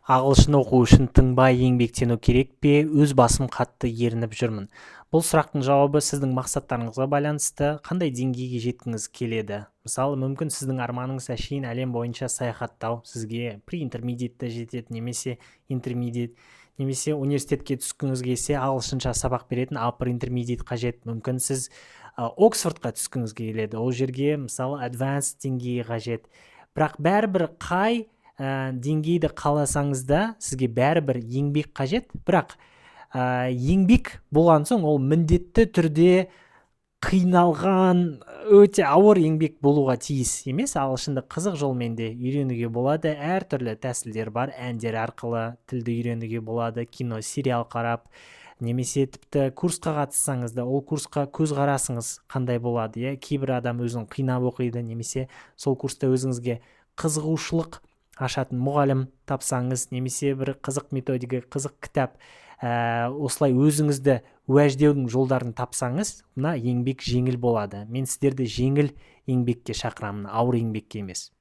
Ағылшын оқу үшін тыңбай еңбектену керек пе? Өз басым қатты ерініп жүрмін. Бұл сұрақтың жауабы сіздің мақсаттарыңызға байланысты, қандай деңгейге жеткіңіз келеді. Мысалы, мүмкін сіздің арманыңыз әшейін әлем бойынша саяхаттау, сізге pre-intermediate жетеді, немесе intermediate, немесе университетке түскіңіз келсе ағылшынша сабақ беретін upper intermediate қажет. Мүмкін сіз Оксфордқа түскіңіз келеді, ол жерге мысалы advanced деңгейі қажет. Бірақ бәрібір қай деңгейді қаласаңыз да сізге бәрібір еңбек қажет. Бірақ еңбек болған соң ол міндетті түрде қиналған, өте ауыр еңбек болуға тиіс емес. Ағылшынды қызық жолмен де үйренуге болады. Әртүрлі тәсілдер бар. Әндер арқылы тілді үйренуге болады. Кино, сериал қарап, немесе тіпті курсқа қатыссаңыз да, ол курсқа көз қарасыңыз қандай болады. Кейбір адам өзін қинап оқиды, немесе сол курста өзіңізге қызығушылық ашатын мұғалім тапсаңыз, немесе бір қызық методика, қызық кітап, осылай өзіңізді уәждеудің жолдарын тапсаңыз, мына еңбек жеңіл болады. Мен сіздерді жеңіл еңбекке шақырамын, ауыр еңбекке емес.